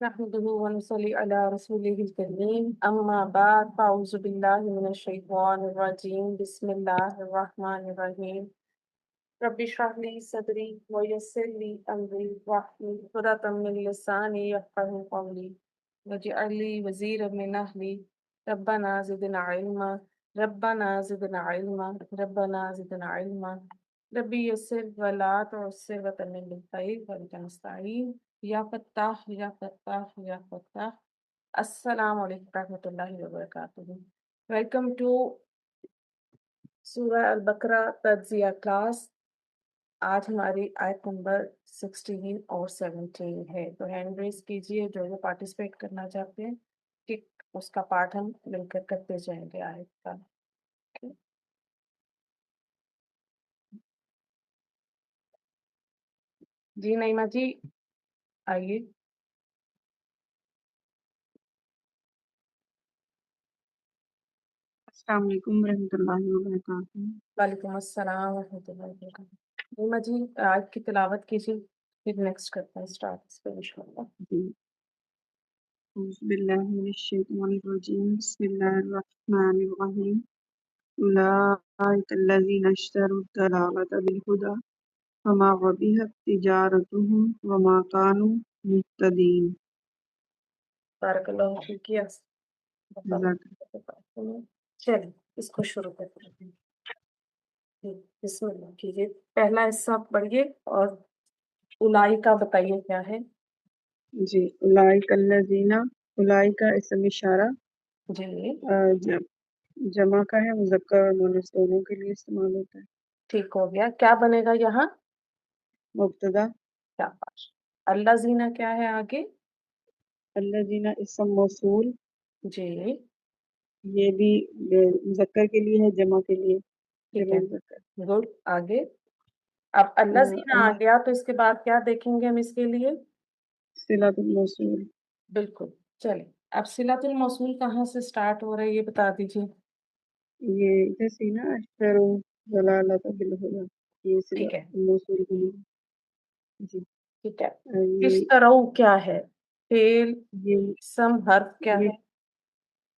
نحمده ونصلي على رسوله الكريم أما بعد فأعوذ بالله من الشيطان الرجيم بسم الله الرحمن الرحيم رب اشرح لي صدري ويسر لي أمري واحلل عقدة من لساني يفقهوا قولي واجعل لي وزيرا من أهلي ربنا زدنا علما ربنا زدنا علما ربنا زدنا علما ربي يسر ولا تعسر وتمم بالخير وأنت المستعين یا فتاح یا فتاح یا فتاح. السلام علیکم ورحمۃ اللہ وبرکاتہ. ویلکم ٹو سورہ البقرہ تجزیہ کلاس. آج ہماری آیت نمبر 16 اور 17 ہے. تو ہینڈ ریز کیجئے جو پارٹیسپیٹ کرنا چاہتے ہیں کہ اس کا پارٹ ہم مل کر کرتے جائیں گے آیت کا. جی نعیمہ جی آئیے. السلام علیکم ورحمۃ اللہ وبرکاتہ. وعلیکم السلام ورحمۃ اللہ وبرکاتہ. نعیمہ جی آیت کی تلاوت کیجیے پھر نیکسٹ کرتے ہیں اسٹارٹ اس پہ انشاءاللہ. جی اعوذ باللہ من الشیطان الرجیم بسم اللہ الرحمن الرحیم اولئک الذین اشتروا الضلالة بالہدی فما ربحت تجارتهم وما كانوا مهتدین. بارک اللہ فیک. جزاک چلیے اس کو شروع کرتے ہیں. بسم اللہ کیجیے. پہلا حصہ پڑھیے اور الائی کا بتائیے کیا ہے. جی اولئک الذین، اولئک اسم اشارہ جی جمع کا ہے، مذکر اور مؤنث دونوں کے لیے استعمال ہوتا ہے. ٹھیک ہو گیا. کیا بنے گا یہاں؟ مبتدا. کیا پاش. اللہ زینہ کیا ہے آگے؟ الذین اسم موصول، جی یہ بھی مذکر کے لیے ہے، جمع کے لیے ٹھیک جمع ہے. مذکر. گڈ. آگے اب اللہ زینہ آ گیا تو اس کے بعد کیا دیکھیں گے ہم اس کے لیے؟ صلۃ الموصول. بالکل. چلیں اب صلۃ الموصول کہاں سے سٹارٹ ہو رہا ہے یہ بتا دیجیے. یہ جیسے نا اشتر ضلالت بالہدی، یہ ٹھیک ہے. صلۃ الموصول کے لیے. جی ٹھیک ہے. یہ اشترو کیا ہے؟ فعل، یہ اسم، حرف کیا یہ ہے؟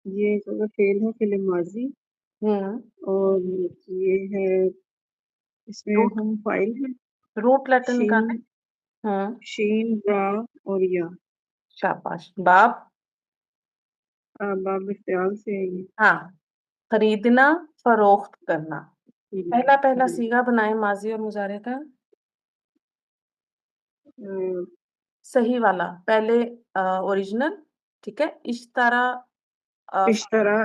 یہ جو فعل ہے، فعل ماضی، اور یہ ہے، اس میں روٹ ہم فاعل ہیں. روٹ لیٹن کا شین، ہے. شین، را اور یا. شاباش. باب. باب افتعال سے ہے یہ. ہاں خریدنا، فروخت کرنا. پہلا جی صیغہ بنائیں ماضی اور مضارع کا. آ، صحیح والا پہلے اوریجنل. ٹھیک ہے. اشترا اشترا،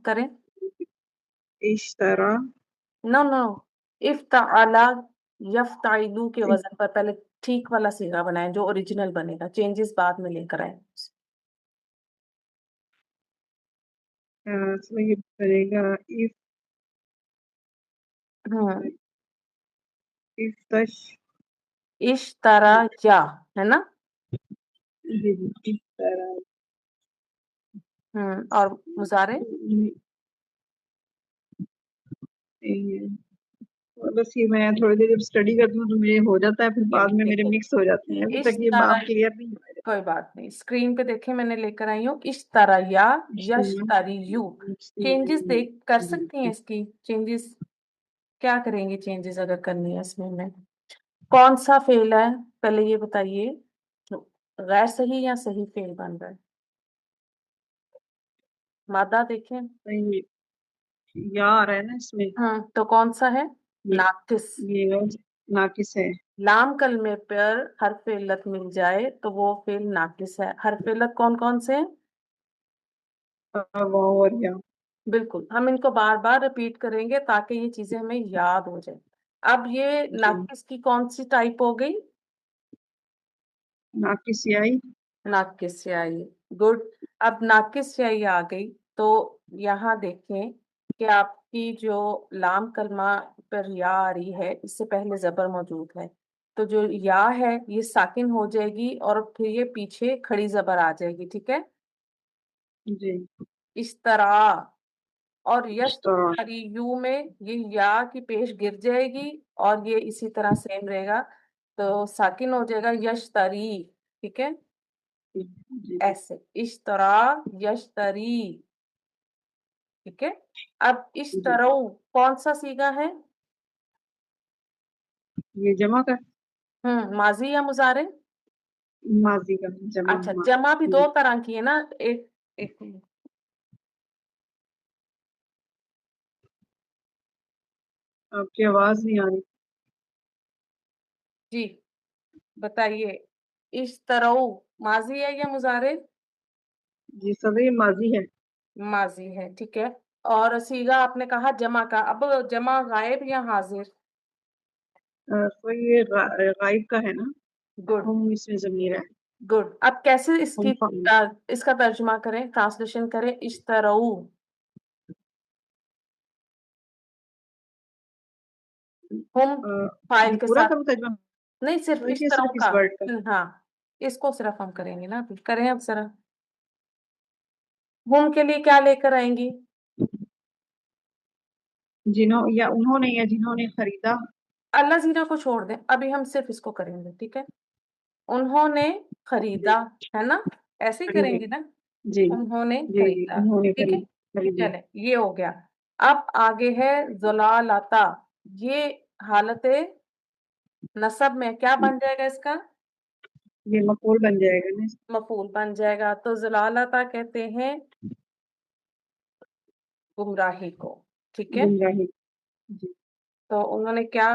کریں. اشترا. نو نو افتعلا یفتعلو کے وزن پر پہلے ٹھیک والا صیغہ بنائیں جو اوریجنل بنے گا. چینجز بعد میں لے کر آئیں. اس میں یہ بنے گا افتش. اشترا یا ہے نا. جی اشترا. اور مضارع. بس یہ میں تھوڑی دیر جب اسٹڈی کرتی ہوں تو مجھے ہو جاتا ہے، پھر بعد میں میرے مکس ہو جاتے ہیں. ابھی تک یہ باب کلیئر نہیں ہوا ہے. کوئی بات نہیں. اسکرین پہ دیکھیں میں نے لے کر آئی ہوں اشترا یا یشتریو. چینجز دیکھ کر سکتی ہیں اس کی چینجز. کیا کریں گے چینجز اگر کرنی ہے اس میں کون سا فعل ہے پہلے یہ بتائیے. غیر صحیح یا صحیح فعل بن رہا ہے؟ مادہ دیکھیں. یا آ رہا ہے نا اس میں. تو کون سا ہے؟ ناقص. یہ ناقص ہے. لام کلمے پر حرف علت مل جائے تو وہ فعل ناقص ہے. حرف علت کون کون سے ہیں؟ واو اور یا. بالکل. ہم ان کو بار بار ریپیٹ کریں گے تاکہ یہ چیزیں ہمیں یاد ہو جائیں. اب یہ ناقص کی کون سی ٹائپ ہو گئی؟ ناقص سیائی. ناقص سیائی. گڈ. اب ناقص سیائی آ گئی تو یہاں دیکھیں کہ آپ کی جو لام کلمہ پر یا آ رہی ہے اس سے پہلے زبر موجود ہے تو جو یا ہے یہ ساکن ہو جائے گی اور پھر یہ پیچھے کھڑی زبر آ جائے گی. ٹھیک ہے. جی اشترا اور یشتریو میں یہ یا کی پیش گر جائے گی اور یہ اسی طرح سیم رہے گا تو ساکن ہو جائے گا یشتری. ٹھیک ہے. جی ایسے اشترا یشتری، ٹھیک ہے. اب اشترو کون سا سیگا ہے؟ یہ جمع کا ماضی یا مضارع؟ ماضی کا جمع اچھا جمع بھی دو طرح کی ہے نا، ایک آپ کی آواز نہیں آ رہی. جی بتائیے، اشترو ماضی ہے یا مضارع؟ جی سبھی ماضی ہے. ماضی ہے، ٹھیک ہے. اور سیگا آپ نے کہا جمع کا، اب جمع غائب یا حاضر؟ تو یہ غائب کا ہے نا، گڈ ہم اس میں ضمیر ہے. گڈ. اب کیسے ہم فاعل. اس کا ترجمہ کریں، ٹرانسلیشن کریں؟ اشترو، ہم فائل کے پورا ساتھ، کروں ترجمہ نہیں صرف یا اشترو صرف کا. اس ورڈ کا؟ ہاں اس کو صرف ہم کریں گے نا، کریں اب ذرا. ہم کے لیے کیا لے کر آئیں گی؟ یا انہوں نے یا جنہوں نے خریدا. اللہ زیرہ کو چھوڑ دیں، ابھی ہم صرف اس کو کریں گے، ٹھیک ہے. انہوں نے جی خریدا، ہے نا، ایسے ہی کریں خریدے. گے نا. جی انہوں نے جی جی خریدا، انہوں نے ٹھیک ہے. خریدے. چلے یہ ہو گیا. اب آگے ہے ضلالتا. یہ حالت نصب میں کیا بن جائے گا اس کا؟ یہ مفعول بن جائے گا نا. مفعول بن جائے گا. تو ضلالتا کہتے ہیں گمراہی کو، ٹھیک ہے. گمراہی. جی تو انہوں نے کیا؟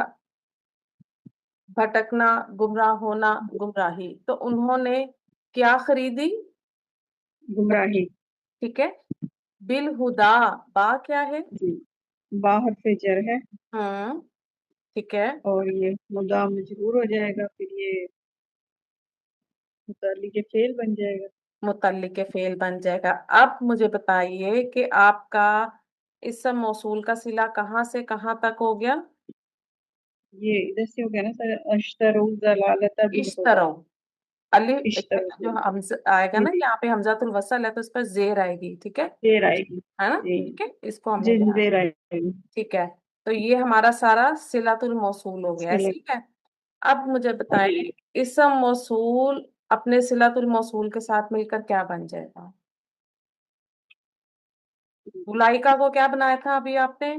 بھٹکنا، گمراہ ہونا، گمراہی. تو انہوں نے کیا خریدی؟ گمراہی. ٹھیک ہے. بالہدا، با کیا ہے؟ جی باہر سے جر ہے ٹھیک ہے. اور یہ مدعا مجرور ہو جائے گا، پھر یہ متعلق فعل بن جائے گا. متعلق فعل بن جائے گا. اب مجھے بتائیے کہ آپ کا اسم موصول کا صلہ کہاں سے کہاں تک ہو گیا؟ یہ ادھر سے ہو گیا نا سر، اشترو ضلالت بالہدی. اشترو، الف جو آئے گا نا یہاں پہ حمزۃ الوصل ہے تو اس پر زیر آئے گی، ٹھیک ہے. دیر آئے گی. ہے نا، جی ٹھیک ہے، اس کو ہم نے جی یہاں، دیر آئے گی. ٹھیک ہے. تو یہ ہمارا سارا صلۃ الموصول ہو گیا، صلہ. ٹھیک ہے. اب مجھے بتائیں اسم موصول اپنے صلۃ الموصول کے ساتھ مل کر کیا بن جائے گا؟ ملائکہ کو کیا بنایا تھا ابھی آپ نے؟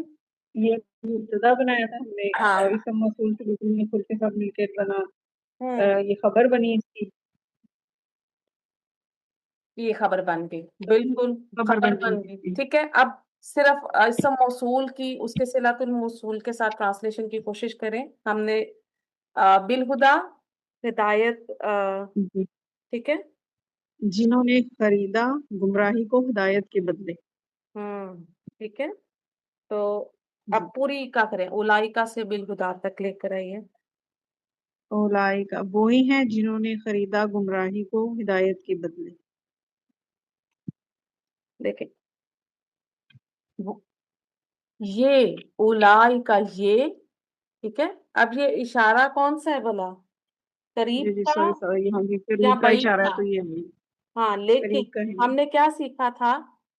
یہ مبتدا بنایا تھا ہم نے، ہاں اور اسم موصول کے بالکل مفعول کے ساتھ مل کے بنا. ہوں یہ خبر بنی اس کی. یہ خبر بن گئی، بالکل خبر بنی بن اس گئی، کی. ٹھیک ہے. اب صرف اسم موصول کی اس کے صلۃ الموصول کے ساتھ ٹرانسلیشن کی کوشش کریں. ہم نے بالہدا ہدایت، جی. ٹھیک ہے. جنہوں نے خریدا گمراہی کو ہدایت کے بدلے. ٹھیک ہے. تو جی. اب پوری کا کریں، اولائکا سے بالہدا تک لے کر آئیے. اولئک وہی ہیں جنہوں نے خریدا گمراہی کو ہدایت کے بدلے. دیکھیں یہ اولائکا، یہ ٹھیک ہے. اب یہ اشارہ کون سا ہے بلا؟ قریب جی جی کا سوری ہاں جی، یا قریب کا بعید اشارہ ہے کا؟ تو یہ ہے. ہاں لیکن قریب کا ہے. ہم نے کیا سیکھا تھا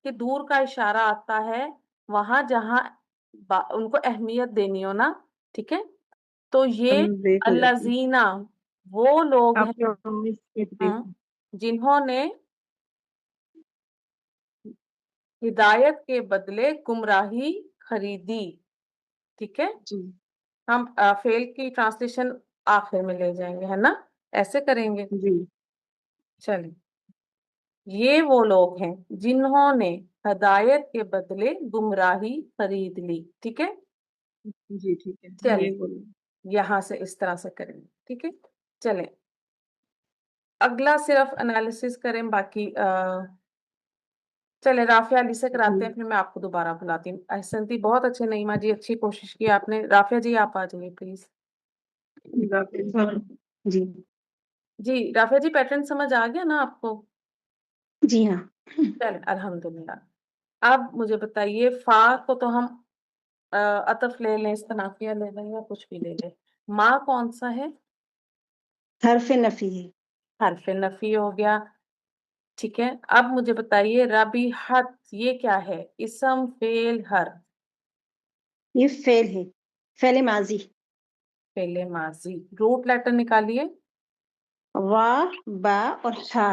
کہ دور کا اشارہ آتا ہے وہاں جہاں ان کو اہمیت دینی ہو نا، ٹھیک ہے. تو یہ دیکھ ہو جاتی ہے. الذین وہ لوگ آپ ہیں کی جنہوں نے ہدایت کے بدلے گمراہی خریدی، ٹھیک ہے. جی ہم فعل کی ٹرانسلیشن آخر میں لے جائیں گے، ہے نا، ایسے کریں گے. جی چلیں، یہ وہ لوگ ہیں جنہوں نے ہدایت کے بدلے گمراہی خرید لی، ٹھیک ہے. جی ٹھیک ہے. چلیں یہ بولو. یہاں سے اس طرح سے کریں گے، ٹھیک ہے. چلیں اگلا صرف انالیسس کریں، باقی چلے رافیہ علی سے کراتے ہیں، پھر میں آپ کو دوبارہ بلاتی ہوں. احسنتی بہت اچھے، نعیمہ جی اچھی کوشش کی آپ نے. رافیہ جی آپ آ جائیے پلیز. جی جی رافیہ جی پیٹرن سمجھ آ گیا نا آپ کو؟ جی ہاں. چلیں الحمدللہ. اب مجھے بتائیے، فا کو تو ہم عطف لے لیں، استنافیہ لے لیں یا کچھ بھی لے لیں. ماں کون سا ہے؟ حرف نفی ہے. حرف نفی ہو گیا، ٹھیک ہے. اب مجھے بتائیے ربیحت یہ کیا ہے؟ اسم فعل حرف؟ یہ فعل ہے، فعل ماضی. فعل ماضی. روٹ لیٹر نکالیے. وا با اور ہا.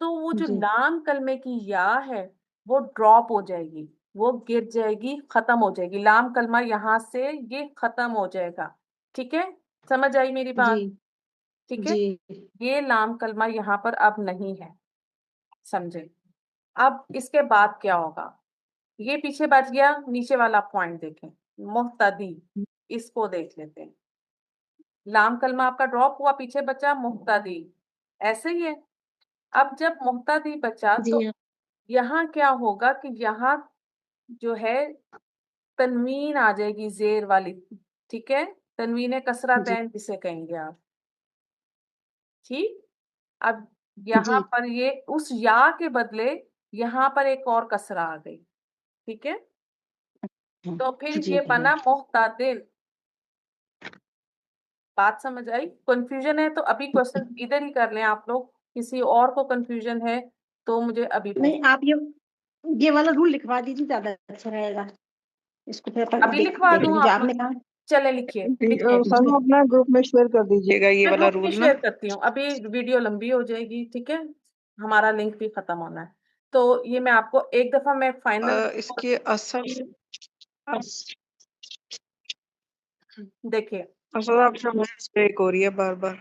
تو وہ جو جی لام کلمے کی یا ہے وہ ڈراپ ہو جائے گی، وہ گر جائے گی، ختم ہو جائے گی، لام کلمہ یہاں سے یہ ختم ہو جائے گا، ٹھیک ہے؟ سمجھ آئی میری جی بات؟ ٹھیک ہے، جی یہ لام کلمہ یہاں پر اب نہیں ہے، سمجھے؟ اب اس کے بعد کیا ہوگا؟ یہ پیچھے بچ گیا، نیچے والا پوائنٹ دیکھیں، محتدی، اس کو دیکھ لیتے ہیں۔ لام کلمہ آپ کا ڈراپ ہوا، پیچھے بچا محتدی، ایسے ہی ہے۔ اب جب محتدی بچا جی تو یہاں کیا ہوگا کہ یہاں جو ہے تنوین آ جائے گی زیر والی، ٹھیک ہے؟ تنوین جی کسرتین جسے کہیں گے آپ، ٹھیک؟ اب جی یہاں پر یہ اس یا کے بدلے یہاں پر ایک اور کسرہ آ گئی، ٹھیک ہے؟ تو پھر جی یہ بنا محتدل، بات سمجھ آئی؟ کنفیوژن ہے تو ابھی کوشچن ادھر ہی کر لیں آپ لوگ، کسی اور کو کنفیوژن ہے تو مجھے ابھی پوچھ، نہیں، آپ یہ والا رول لکھوا دیجیے، زیادہ اچھا رہے گا، اس کو پھر اپن ابھی لکھوا دیکھ دوں لیں گے، آپ آپ نے لوگ؟ کہا۔ چلے لکھیے، لکھیے، سب اپنا گروپ میں شیئر کر دیجیے گا یہ میں والا گروپ میں رول نا۔ شیئر کرتی ہوں، ابھی ویڈیو لمبی ہو جائے گی، ٹھیک ہے؟ ہمارا لنک بھی ختم ہونا ہے، تو یہ میں آپ کو ایک دفعہ میں فائنل اس کے اصل دیکھیے، آپ سے بریک ہو رہی ہے بار بار۔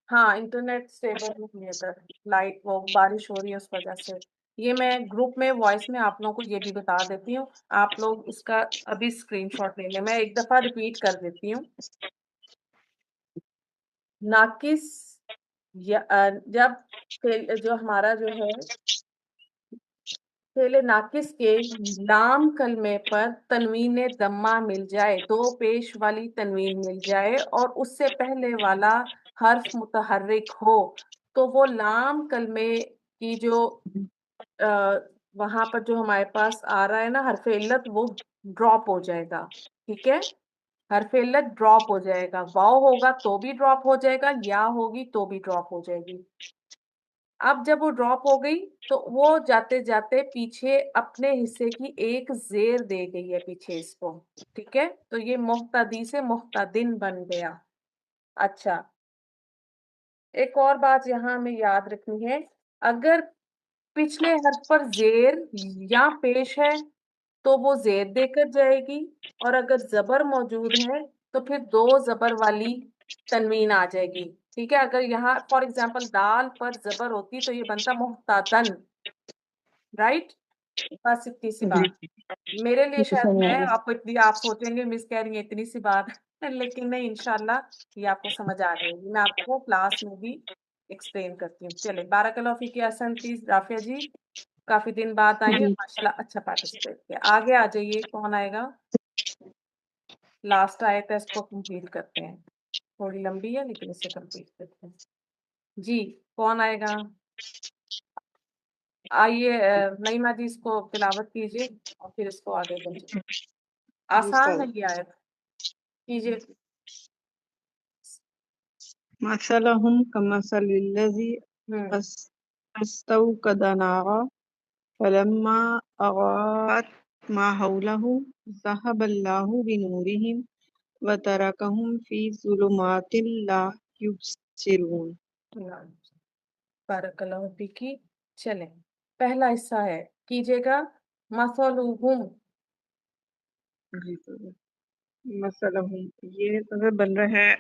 ہاں انٹرنیٹ اسٹیبل نہیں ہے ادھر، لائٹ وہ بارش ہو رہی ہے اس وجہ سے، یہ میں گروپ میں وائس میں آپ لوگوں کو یہ بھی بتا دیتی ہوں، آپ لوگ اس کا ابھی اسکرین شاٹ لے لیں، میں ایک دفعہ ریپیٹ کر دیتی ہوں۔ ناقص جب جو ہمارا جو ہے فعل ناقص کے لام کلمے پر تنوین ضمہ مل جائے، دو پیش والی تنوین مل جائے اور اس سے پہلے والا حرف متحرک ہو، تو وہ لام کلمے کی جو وہاں پر جو ہمارے پاس آ رہا ہے نا حرف علت، وہ ڈراپ ہو جائے گا، ٹھیک ہے؟ حرف علت ڈراپ ہو جائے گا، واو ہوگا تو بھی ڈراپ ہو جائے گا، یا ہوگی تو بھی ڈراپ ہو جائے گی۔ اب جب وہ ڈراپ ہو گئی تو وہ جاتے جاتے پیچھے اپنے حصے کی ایک زیر دے گئی ہے پیچھے اس کو، ٹھیک ہے؟ تو یہ محتدی سے محتدن بن گیا۔ اچھا، ایک اور بات یہاں ہمیں یاد رکھنی ہے، اگر پچھلے حرف پر زیر یا پیش ہے تو وہ زیر دے کر جائے گی، اور اگر زبر موجود ہے تو پھر دو زبر والی تنوین آ جائے گی، ٹھیک ہے؟ اگر یہاں فار ایگزامپل دال پر زبر ہوتی تو یہ بنتا محتدن، رائٹ؟ بس اتنی سی بات، میرے لیے شاید میں آپ کو اتنی، آپ سوچیں گے مس کہہ رہی ہیں اتنی سی بات لیکن نہیں، انشاءاللہ یہ آپ کو سمجھ آ جائے گی، میں آپ کو کلاس میں بھی ایکسپلین کرتی ہوں۔ چلے، بارک اللہ فیک احسن، پلیز رافیہ جی کافی دن بعد آئی ہیں، جی ماشاءاللہ اچھا پارٹیسپیٹ کیا، آگے آ جائیے، کون آئے گا؟ لاسٹ آئے تھا، اس کو کمپلیٹ کرتے ہیں، تھوڑی لمبی ہے لیکن اسے کمپلیٹ کرتے ہیں۔ جی کون آئے گا؟ آئیے نعیمہ جی، اس کو تلاوت کیجیے اور پھر اس کو آگے بڑھیے، جی آسان استاد، ہے یہ آیت، کیجیے۔ مثلهم كمثل الذي استوقد نارا فلما أضاءت ما حوله ذهب الله بنورهم وتركهم في ظلمات لا يبصرون۔ بارک اللہ فیکی۔ چلیں، پہلا حصہ ہے، کیجیے گا، مثلہم، جی مثلهم، یہ اگر بن رہا ہے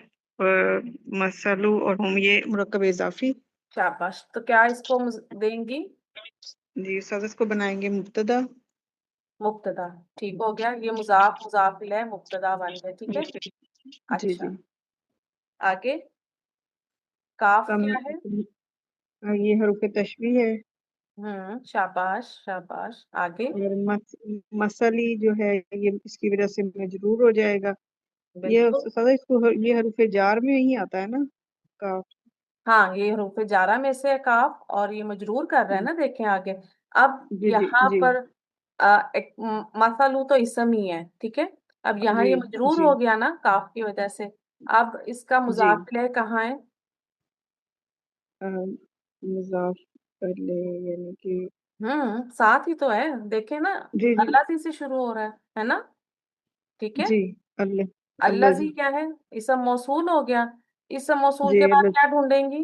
مثلو اور ہم، یہ مرکب اضافی۔ شاباش، تو کیا اس کو دیں گی؟ جی استاد، اس کو بنائیں گے مبتدا۔ مبتدا، ٹھیک ہو گیا، یہ مضاف مضاف الیہ مبتدا بن گیا، ٹھیک ہے؟ جی اچھا، جی، آگے کاف کم کیا ہے؟ یہ حروف تشبیہ ہے، شاباش شاباش، آگے اور مسلی جو ہے یہ اس کی وجہ سے مجرور ہو جائے گا۔ یہ بالکل، سدا اس کو یہ حروف جار میں ہی آتا ہے نا، کاف۔ ہاں یہ حروف جارہ میں سے ہے کاف، اور یہ مجرور کر رہا ہے نا، دیکھیں آگے، اب جی جی یہاں جی پر مثلو تو اسم ہی ہے، ٹھیک ہے؟ اب یہاں جی یہ مجرور جی ہو گیا نا کاف کی وجہ سے، اب اس کا جی، مضاف الیہ کہاں ہے؟ مضاف لے یعنی کہ ساتھ ہی تو ہے، دیکھیں نا، جی جی اللہ سے شروع ہو رہا ہے نا، ٹھیک ہے؟ جی، اللہ اللہ الذی جی، کیا ہے؟ اسم موصول ہو گیا، اسم موصول جی کے بعد اللہ کیا ڈھونڈیں گی؟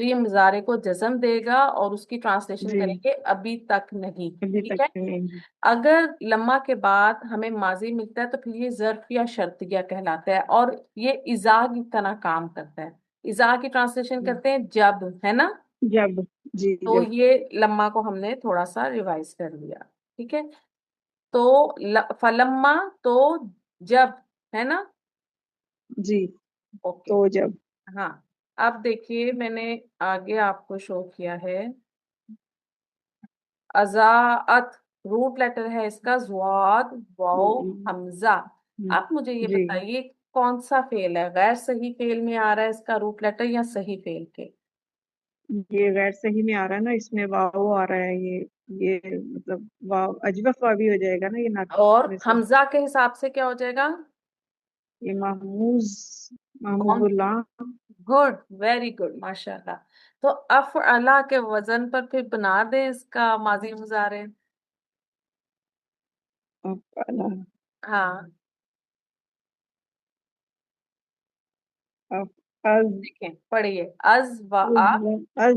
تو یہ مضارع کو جزم دے گا اور اس کی ٹرانسلیشن جی کریں گے ابھی تک نہیں، ابھی ٹھیک تک ہے؟ نہیں۔ اگر لمحہ کے بعد ہمیں ماضی ملتا ہے تو پھر یہ ظرف یا شرطیہ کہلاتا ہے، اور یہ اذا کی طرح کام کرتا ہے۔ اذا کی ٹرانسلیشن کرتے ہیں جب، ہے نا؟ جب، جی تو جب، یہ لمحہ کو ہم نے تھوڑا سا ریوائز کر لیا، ٹھیک ہے؟ تو فلما تو جب، ہے نا؟ جی اوکے، تو جب، ہاں۔ اب دیکھیے میں نے آگے آپ کو شو کیا ہے ازاعت، روٹ لیٹر ہے اس کا زواد واو حمزہ۔ اب مجھے یہ جی بتائیے کون سا فعل ہے، غیر صحیح فعل میں آ رہا ہے اس کا روٹ لیٹر یا صحیح فعل کے؟ یہ غیر صحیح میں آ رہا ہے نا، اس میں واو آ رہا ہے، یہ مطلب واو اجوف وا بھی ہو جائے گا نا، یہ اور ناقص میں سے حمزہ کے حساب سے کیا ہو جائے گا؟ یہ محموز اللہ۔ گڈ، ویری گڈ، ماشاء اللہ۔ تو افعلا کے وزن پر پھر بنا دیں اس کا ماضی مضارع۔ ہاں، دیکھیں پڑھیے از و آ۔ ہاں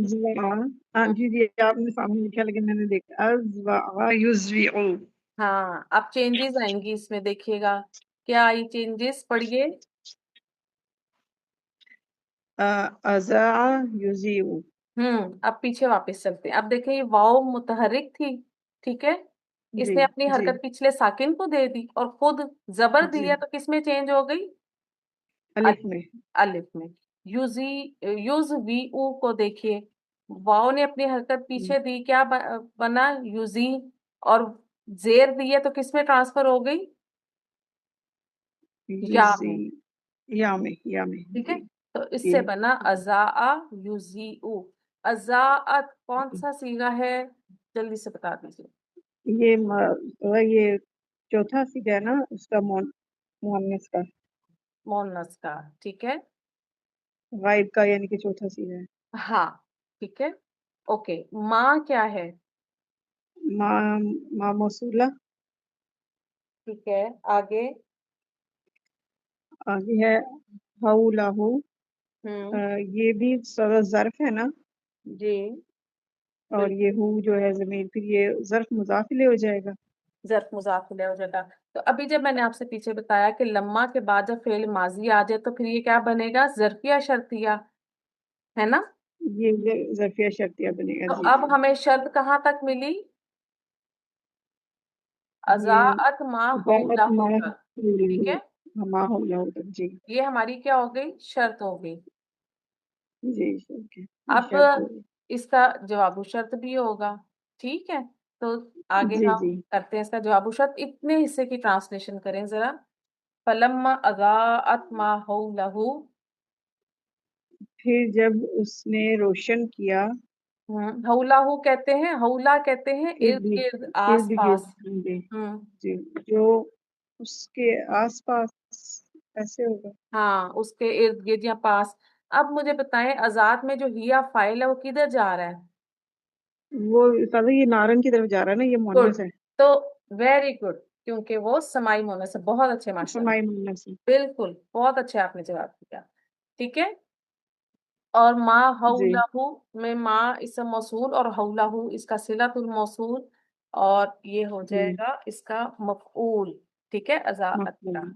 جی جی، آپ نے سامنے لکھا لیکن میں نے دیکھا یزویعو۔ ہاں، اب چینجز آئیں گی اس میں، دیکھیے گا کیا آئی چینجز، پڑھیے۔ ازاع یزیعو۔ اب پیچھے واپس چلتے ہیں۔ اب دیکھیں یہ واؤ متحرک تھی، ٹھیک ہے؟ اس جی نے اپنی جی حرکت پچھلے ساکن کو دے دی اور خود زبر جی، دیا، تو کس میں چینج ہو گئی؟ الف میں۔ الف میں۔ یوزی یوز وی او کو دیکھیے، واؤ نے اپنی حرکت پیچھے دی، کیا بنا؟ یوزی، اور زیر دی ہے تو کس میں ٹرانسفر ہو گئی؟ یا میں، یا میں ٹھیک ہے؟ جی تو اس جی۔ سے بنا ازاء یوزیعو۔ ازاعت کون سا صیغہ ہے، جلدی سے بتا دیجیے۔ یہ چوتھا سیگا ہے نا اس کا، مؤنث کا، مونس کا، ٹھیک ہے؟ غائب کا، یعنی کہ چوتھا سیگا ہے۔ ہاں، ٹھیک ہے، اوکے۔ ماں کیا ہے؟ ما موصولہ۔ ٹھیک ہے، آگے؟ آگے ہے حولہ، ہوں، یہ بھی ظرف ہے نا، جی اور بالکل، یہ ہو جو ہے ضمیر، پھر یہ ظرف مضاف الیہ ہو جائے گا۔ ظرف مضاف الیہ ہو جائے گا۔ تو ابھی جب میں نے آپ سے پیچھے بتایا کہ لمحہ کے بعد جب فعل ماضی آ جائے تو پھر یہ کیا بنے گا؟ ظرفیہ شرطیہ، ہے نا؟ یہ ظرفیہ شرطیہ بنے گا، تو جی اب جی۔ ہمیں شرط کہاں تک ملی؟ یہ اضاعت ما اضاعت حولہ ما تک، ٹھیک ہے؟ ما حولہ تک، جی یہ ہماری کیا ہو گئی؟ شرط ہو گئی۔ جی، اوکے، اب شرط ہو گئی۔ اس کا جواب شرط بھی ہوگا، ٹھیک ہے؟ تو آگے جی ہم جی، کرتے ہیں اس کا جواب شرط۔ اتنے حصے کی ٹرانسلیشن کریں ذرا۔ فلما اضاءت ما حولہ، پھر جب اس نے روشن کیا حولہ کہتے ہیں، حولہ کہتے ہیں ارد گرد، آس ارد پاس۔ گرد، ہوں، جی، جو اس کے آس پاس، ایسے ہوگا۔ ہاں، اس کے ارد گرد یا پاس۔ اب مجھے بتائیں ازاد میں جو ہیا فائل ہے وہ کدھر جا رہا ہے؟ وہ قضا یہ نارن کی طرف جا رہا ہے نا، یہ گڈ، مونس ہے، تو ویری گڈ، کیونکہ وہ سمائی مونس ہے، بہت اچھے، ماشاء اللہ، سمائی مونس ہے، بالکل بہت اچھے آپ نے جواب دیا، ٹھیک ہے؟ اور ما جی حولہ میں ما اسم موصول اور حولہ اس کا صلۃ الموصول، اور یہ ہو جائے جی، گا اس کا مفعول، ٹھیک ہے؟ اضاعت کا۔ مفہوم،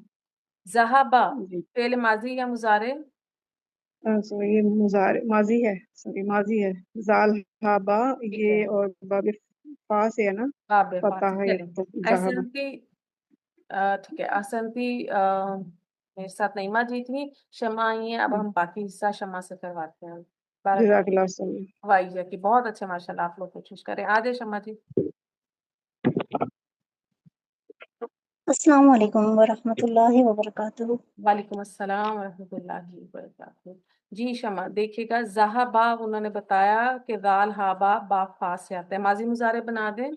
ذہبا جی۔ فعل ماضی یا مضارع؟ سوری، یہ ماضی ہے، سوری ماضی ہے، زال ہابا، ٹھیک ہے، یہ اور باب فاس ہے نا، قابل پتہ فاضل، ہے چلیں۔ تو ذہبا۔ احسنتی، ٹھیک ہے، احسنتی، میرے ساتھ نعمہ جی تھی، شمع آئی ہیں، اب ہم باقی حصہ شمع سے کرواتے ہیں۔ بارک جزاک اللہ خیر۔ وائزہ کی بہت اچھے، ماشاء اللہ، آپ لوگ کوشش کریں، آ جائے شمع جی۔ السلام علیکم ورحمۃ اللہ وبرکاتہ۔ وعلیکم السلام ورحمۃ اللہ وبرکاتہ۔ جی شمع، دیکھیے گا ذہبا انہوں نے بتایا کہ ذال ہابا با فا سے آتا ہے، ماضی مضارع بنا دیں۔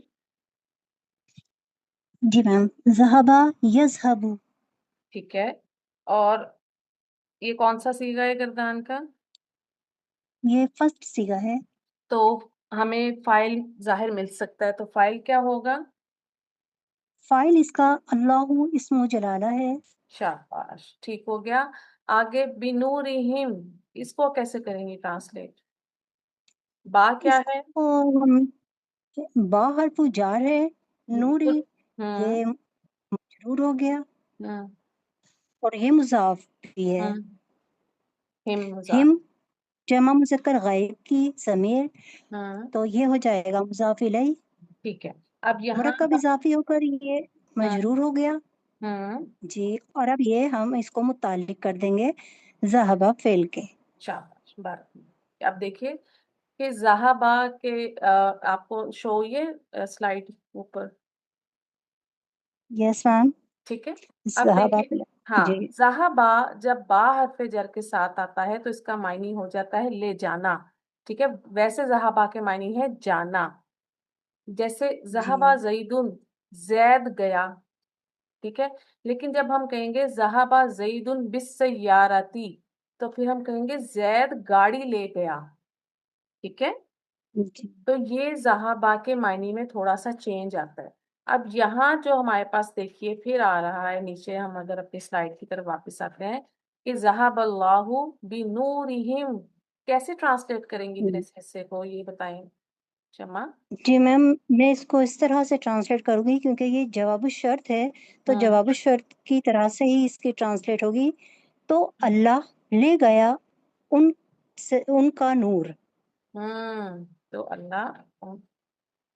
جی میم، ذہبا یذہب، ٹھیک ہے، اور یہ کون سا صیغہ ہے گردان کا؟ یہ فرسٹ صیغہ ہے۔ تو ہمیں فائل ظاہر مل سکتا ہے، تو فائل کیا ہوگا؟ فاعل اس کا اللہ اسم و جلالہ ہے۔ شاباش، ٹھیک ہو گیا۔ آگے بنورہم، اس کو کیسے کریں گے ٹرانسلیٹ؟ با کیا ہے؟ اور ہم با حرف جار ہے، نوری ہوں یہ مجرور ہو گیا، ہوں اور یہ مضاف بھی ہے۔ ہم مضاف۔ ہم جمع مذکر غائب کی ضمیر، ہاں تو یہ ہو جائے گا مضاف الیہ، ٹھیک ہے، اب یہاں مرکب اضافی ہو کر یہ مجرور ہو گیا ہوں جی۔ اور اب یہ ہم اس کو متعلق کر دیں گے ذہبہ فعل کے۔ شاباش بارک اللہ۔ اب دیکھیے کہ ذہبا کے آپ کو شو یہ سلائڈ اوپر، یس میم، ٹھیک ہے۔ اب ذہبہ دیکھیے فعل ہاں، جی ذہبا جب با حرف جر کے ساتھ آتا ہے تو اس کا معنی ہو جاتا ہے لے جانا، ٹھیک ہے۔ ویسے ذہبا کے معنی ہے جانا، جیسے جی ذہبا زیدن زید گیا، ٹھیک ہے۔ لیکن جب ہم کہیں گے ذہبا زیدن بالسیارتی تو پھر ہم کہیں گے زید گاڑی لے گیا، ٹھیک ہے۔ جی تو یہ ذہبا کے معنی میں تھوڑا سا چینج آتا ہے۔ اب یہاں جو ہمارے پاس دیکھیے پھر آ رہا ہے نیچے، ہم اگر اپنی سلائڈ کی طرف واپس آتے ہیں کہ ذہب اللہ بنورہم، کیسے ٹرانسلیٹ کریں گی ادھر اس حصے کو، یہ بتائیں شمع۔ جی میم، میں اس کو اس طرح سے ٹرانسلیٹ کروں گی کیونکہ یہ جواب الشرط ہے، تو ہوں جواب الشرط کی طرح سے ہی اس کی ٹرانسلیٹ ہوگی۔ تو اللہ لے گیا ان کا نور۔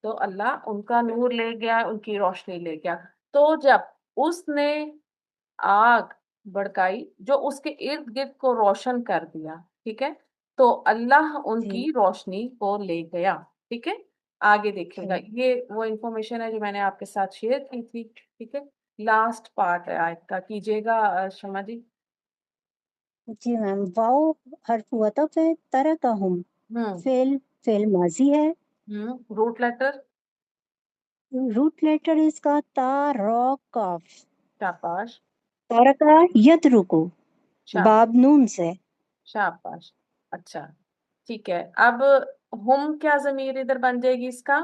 تو اللہ ان کا نور لے گیا، ان کی روشنی لے گیا۔ تو جب اس نے آگ بھڑکائی جو اس کے ارد گرد کو روشن کر دیا، ٹھیک ہے، تو اللہ ان جی کی روشنی کو لے گیا، ٹھیک ہے۔ آگے دیکھیے گا، جی یہ وہ انفارمیشن ہے جو میں نے آپ کے ساتھ شیئر کی تھی، ٹھیک ہے۔ لاسٹ پارٹ ہے آیت کا، کیجیے گا شمع جی۔ جی میم، واؤ حرف وطف ہے، ترکہم ہوں فعل ماضی ہے، روٹ لیٹر، روٹ لیٹر اس کا تا را کاف، شاباش ترکا یترکو باب نون سے۔ شاباش، اچھا ٹھیک ہے۔ اب ہم کیا ضمیر ادھر بن جائے گی اس کا؟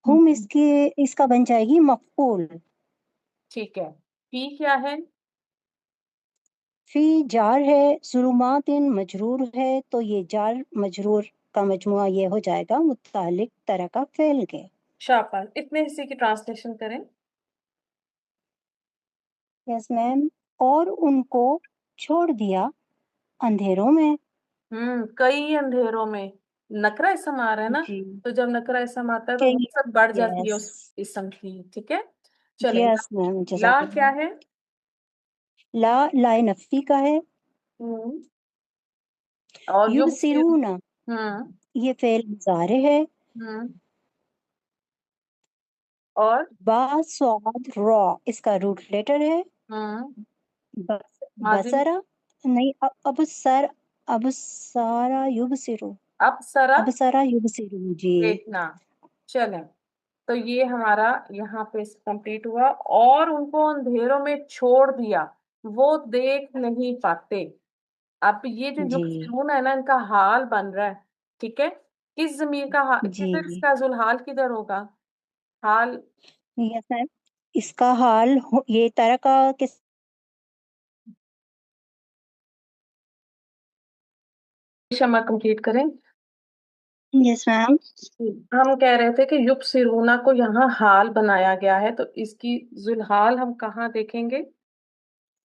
ہم اس کا بن جائے گی مفعول۔ ٹھیک ہے، فی کیا ہے؟ فی جار ہے، ظلمات مجرور ہے، تو یہ جار مجرور کا مجموعہ یہ ہو جائے گا متعلق ترکا فعل کے۔ شاباش، اتنے حصے کی ٹرانسلیشن کریں۔ یس میم، اور ان کو چھوڑ دیا اندھیروں میں۔ کئی اندھیروں میں، نکرہ اسم آ رہا ہے نا، جی تو جب نکرہ اسم آتا ہے تو وسعت بڑھ جاتی ہے یس اس اسم کی، ٹھیک ہے۔ چلیں، یس میم، لا جزاک کیا اللہ۔ ہے؟ لا لائے نفی کا ہے، ہوں اور یبصرون ہوں یہ فعل مضارع ہے، ہوں اور با صاد را اس کا روٹ لیٹر ہے، ہوں ماضی میں بسرا نہیں، ابصارا یبصرو، اب سرا ابصارا یبصرو جی۔ دیکھنا، چلیں تو یہ ہمارا یہاں پہ کمپلیٹ ہوا۔ اور ان کو اندھیروں میں چھوڑ دیا، وہ دیکھ نہیں پاتے۔ اب یہ جو جی یبصرون ہے نا، ان کا حال بن رہا ہے، ٹھیک ہے۔ کس ضمیر کا حال، جی کدھر اس کا ذوالحال کدھر ہوگا؟ حال یس میم، اس کا حال یہ ترکا کے شمع کمپلیٹ کریں۔ یس میم، ہم کہہ رہے تھے کہ یبصرون کو یہاں حال بنایا گیا ہے، تو اس کی ذوالحال ہم کہاں دیکھیں گے؟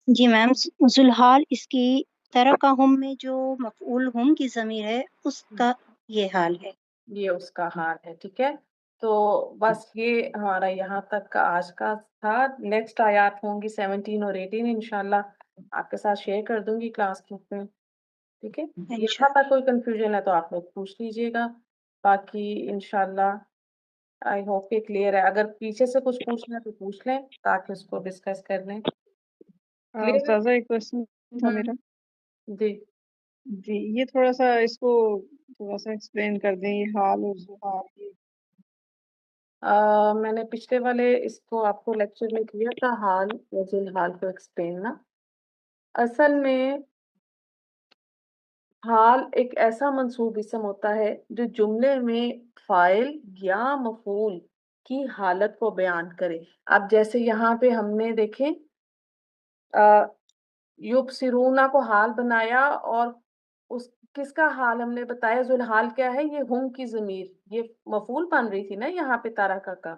جی میم، ذوالحال اس کی ترکا ہم میں جو مفعول ہم کی ضمیر ہے اس کا یہ حال ہے۔ یہ اس کا حال ہے، ٹھیک ہے۔ تو بس یہ ہمارا یہاں تک کا آج کا تھا۔ نیکسٹ آیات ہوں گی 17 اور 18 انشاءاللہ، آپ کے ساتھ شیئر کر دوں گی کلاس گروپ میں، ٹھیک ہے۔ یہاں انشاءاللہ پر کوئی کنفیوژن ہے تو آپ لوگ پوچھ لیجئے گا، باقی انشاءاللہ آئی ہوپ کہ کلیئر ہے۔ اگر پیچھے سے کچھ پوچھنا ہے تو پوچھ لیں تاکہ اس کو ڈسکس کر لیں۔ کلیئر ہے؟ استاذہ ایک کوشچن تھا میرا۔ جی جی یہ تھوڑا سا اس کو تھوڑا سا ایکسپلین کر دیں، یہ حال اور ظہار یہ۔ میں نے پچھلے والے اس کو آپ کو لیکچر میں کیا تھا، حال یا ذوالحال کو ایکسپلین نا۔ اصل میں حال ایک ایسا منصوب اسم ہوتا ہے جو جملے میں فاعل یا مفعول کی حالت کو بیان کرے۔ اب جیسے یہاں پہ ہم نے دیکھیں یبصرون کو حال بنایا اور اس کس کا حال ہم نے بتایا، ذوالحال کیا ہے، یہ ہم کی ضمیر، یہ مفعول بن رہی تھی نا یہاں پہ تارکہ کا،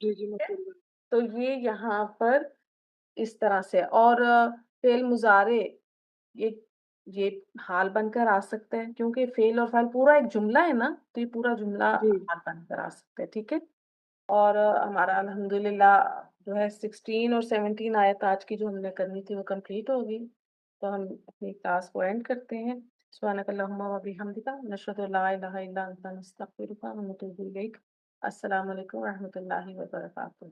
جی جی مفعول تو یہ یہاں پر اس طرح سے، اور فعل مضارع یہ یہ حال بن کر آ سکتا ہے، کیونکہ فعل اور فعل پورا ایک جملہ ہے نا، تو یہ پورا جملہ جی حال بن کر آ سکتا ہے، ٹھیک ہے۔ اور ہمارا الحمدللہ جو ہے 16 اور 17 آیت آج کی جو ہم نے کرنی تھی وہ کمپلیٹ ہوگی، تو ہم اپنی کلاس کو اینڈ کرتے ہیں۔ سبحانک اللہم و بحمدک، نشہد ان لا الہ الا انت، نستغفرک و نتوب الیک۔ السلام علیکم و رحمۃ اللہ وبرکاتہ۔